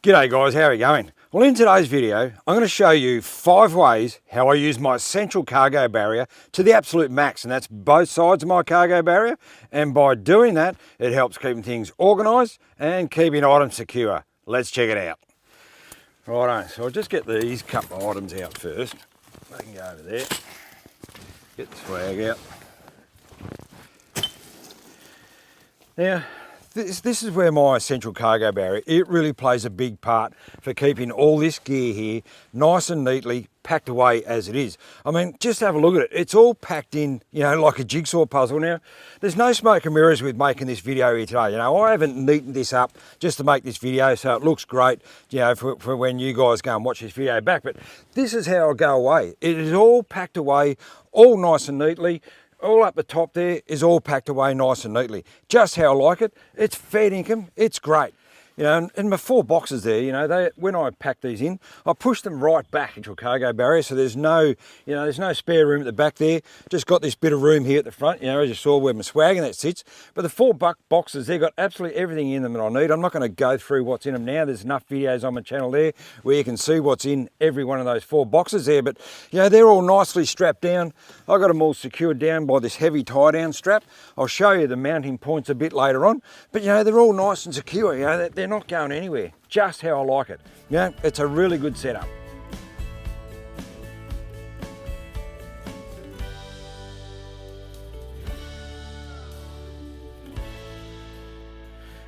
G'day guys, how are you going? Well, in today's video, I'm going to show you 5 ways how I use my central cargo barrier to the absolute max, and that's both sides of my cargo barrier. And by doing that, it helps keeping things organised and keeping items secure. Let's check it out. Righto, so I'll just get these couple of items out first. They can go over there. Get the swag out. Now, this is where my central cargo barrier, it really plays a big part for keeping all this gear here nice and neatly packed away as it is. I mean, just have a look at it. It's all packed in, like a jigsaw puzzle. Now, there's no smoke and mirrors with making this video here today. I haven't neatened this up just to make this video so it looks great, for when you guys go and watch this video back. But this is how I go away. It is all packed away, all nice and neatly. All up the top there is all packed away nice and neatly. Just how I like it. It's fair income. It's great. And my 4 boxes there, when I pack these in, I push them right back into a cargo barrier, so there's no spare room at the back there. Just got this bit of room here at the front, as you saw where my swag and that sits. But the 4 boxes, they've got absolutely everything in them that I need. I'm not going to go through what's in them now. There's enough videos on my channel there where you can see what's in every one of those 4 boxes there. But they're all nicely strapped down. I got them all secured down by this heavy tie down strap. I'll show you the mounting points a bit later on. But they're all nice and secure. They're not going anywhere, just how I like it. It's a really good setup.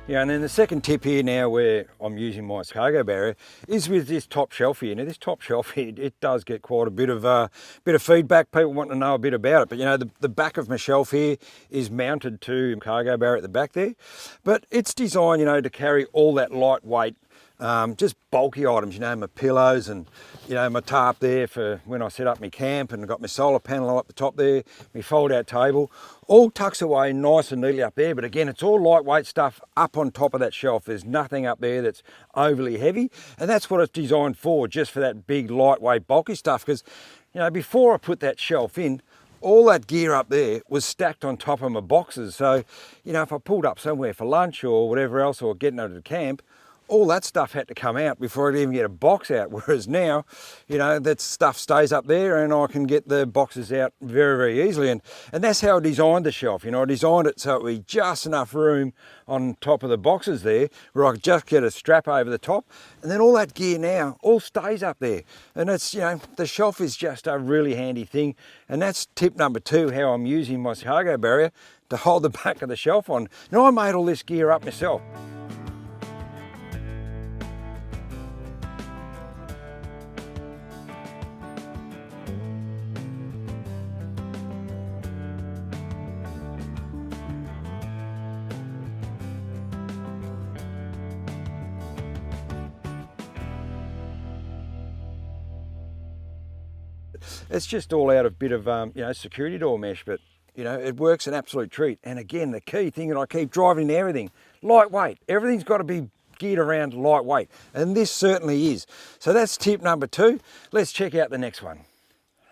And then the second tip here now where I'm using my cargo barrier is with this top shelf here. Now this top shelf here, it does get quite a bit of feedback. People want to know a bit about it. But the back of my shelf here is mounted to cargo barrier at the back there. But it's designed, to carry all that lightweight, just bulky items, my pillows and, my tarp there for when I set up my camp, and I've got my solar panel up the top there, my fold out table, all tucks away nice and neatly up there. But again, it's all lightweight stuff up on top of that shelf. There's nothing up there that's overly heavy, and that's what it's designed for, just for that big lightweight bulky stuff. Because, before I put that shelf in, all that gear up there was stacked on top of my boxes. So, if I pulled up somewhere for lunch or whatever else, or getting out of the camp, all that stuff had to come out before I'd even get a box out. Whereas now, that stuff stays up there and I can get the boxes out very, very easily. And that's how I designed the shelf. I designed it so it would be just enough room on top of the boxes there where I could just get a strap over the top. And then all that gear now all stays up there. And it's, the shelf is just a really handy thing. And that's tip number 2, how I'm using my cargo barrier to hold the back of the shelf on. Now, I made all this gear up myself. It's just all out of a bit of, security door mesh, but, it works an absolute treat. And again, the key thing that I keep driving in everything, lightweight. Everything's got to be geared around lightweight, and this certainly is. So that's tip number 2. Let's check out the next one.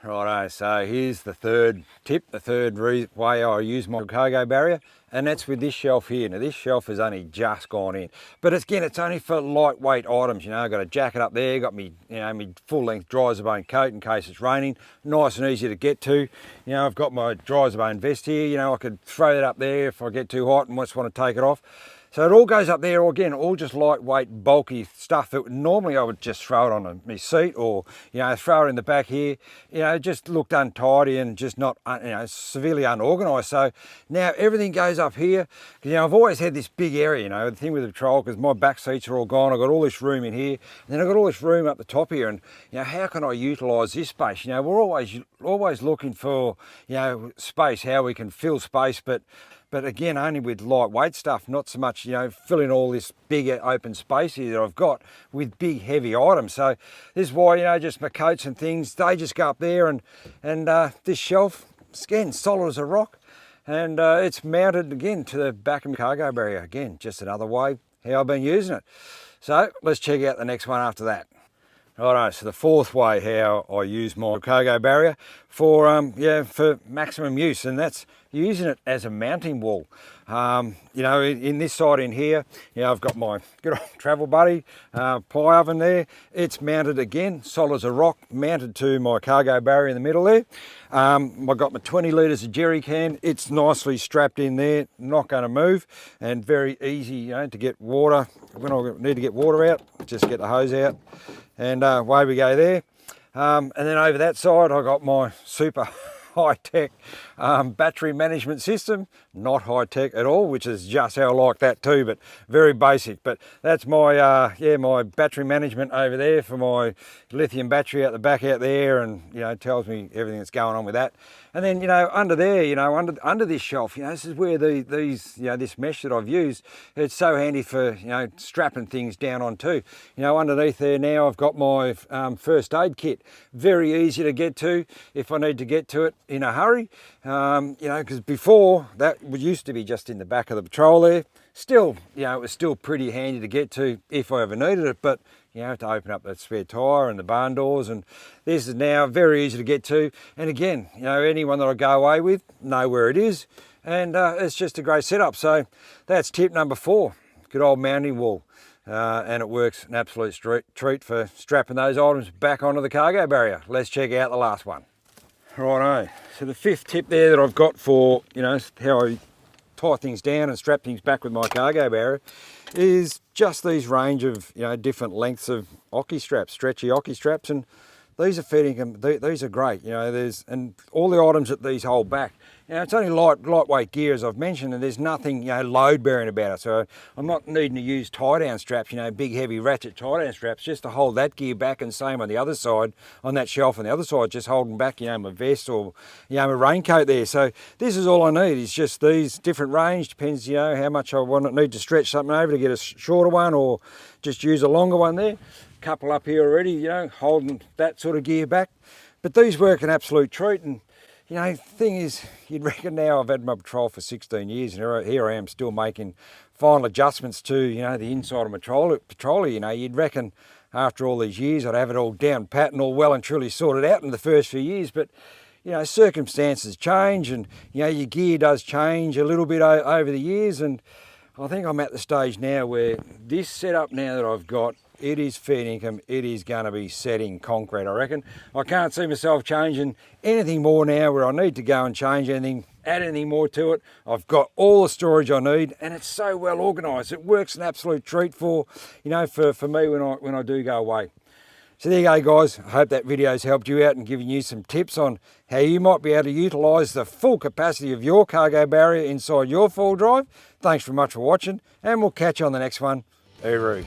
Righto, so here's the third tip, the third way I use my cargo barrier, and that's with this shelf here. Now this shelf has only just gone in, but again, it's only for lightweight items. I've got a jacket up there, got me, my full-length dry-as-a-bone coat in case it's raining, nice and easy to get to. I've got my dry-as-a-bone vest here. I could throw that up there if I get too hot and just want to take it off. So it all goes up there, again, all just lightweight, bulky stuff that normally I would just throw it on my seat, or, throw it in the back here. It just looked untidy and just not, severely unorganised. So now everything goes up here. I've always had this big area, the thing with the patrol, because my back seats are all gone. I've got all this room in here, and then I've got all this room up the top here. And, how can I utilise this space? We're always looking for, space, how we can fill space, but again, only with lightweight stuff, not so much, filling all this big open space here that I've got with big heavy items. So this is why, just my coats and things, they just go up there, and this shelf, again, solid as a rock, and it's mounted again to the back of my cargo barrier. Again, just another way how I've been using it. So let's check out the next one after that. Righto, so the fourth way how I use my cargo barrier for maximum use, and that's using it as a mounting wall. You know, in this side in here, you know, I've got my good old travel buddy pie oven there. It's mounted again, solid as a rock, mounted to my cargo barrier in the middle there. I've got my 20 litres of jerry can. It's nicely strapped in there, not going to move, and very easy, you know, to get water. When I need to get water out, just get the hose out, and away we go there. And then over that side, I got my super high-tech battery management system. Not high-tech at all, which is just how I like that too, but very basic. But that's my my battery management over there for my lithium battery out the back out there, and you know, it tells me everything that's going on with that. And then, you know, under there, you know, under this shelf, you know, this is where these you know, this mesh that I've used, it's so handy for, you know, strapping things down onto. You know, underneath there now I've got my first aid kit. Very easy to get to if I need to get to it in a hurry. You know, because before that used to be just in the back of the patrol there. Still, you know, it was still pretty handy to get to if I ever needed it, but you know, to open up that spare tyre and the barn doors, and this is now very easy to get to. And again, you know, anyone that I go away with know where it is, and it's just a great setup. So that's tip number 4, good old mounting wall. And it works an absolute treat for strapping those items back onto the cargo barrier. Let's check out the last one. Righto, so the 5th tip there that I've got for, you know, how I tie things down and strap things back with my cargo barrier is just these range of, you know, different lengths of ocky straps, stretchy ocky straps, and these are fitting, these are great, you know, and all the items that these hold back. You know, it's only lightweight gear, as I've mentioned, and there's nothing, you know, load bearing about it. So I'm not needing to use tie down straps, you know, big heavy ratchet tie down straps, just to hold that gear back, and same on the other side, on that shelf on the other side, just holding back, you know, my vest or, you know, my raincoat there. So this is all I need, is just these different range, depends, you know, how much I need to stretch something over to get a shorter one, or just use a longer one there. Couple up here already, you know, holding that sort of gear back. But these work an absolute treat. And you know, the thing is, you'd reckon now I've had my patrol for 16 years, and here I am still making final adjustments to, you know, the inside of my patrol. You know, you'd reckon after all these years I'd have it all down pat and all well and truly sorted out in the first few years. But you know, circumstances change, and you know, your gear does change a little bit over the years. And I think I'm at the stage now where this setup now that I've got, it is fair income. It is going to be set in concrete, I reckon. I can't see myself changing anything more now where I need to go and change anything, add anything more to it. I've got all the storage I need, and it's so well organised. It works an absolute treat for, you know, for me when I do go away. So there you go, guys. I hope that video's helped you out and given you some tips on how you might be able to utilise the full capacity of your cargo barrier inside your 4-wheel drive. Thanks very much for watching, and we'll catch you on the next one. Hooroo.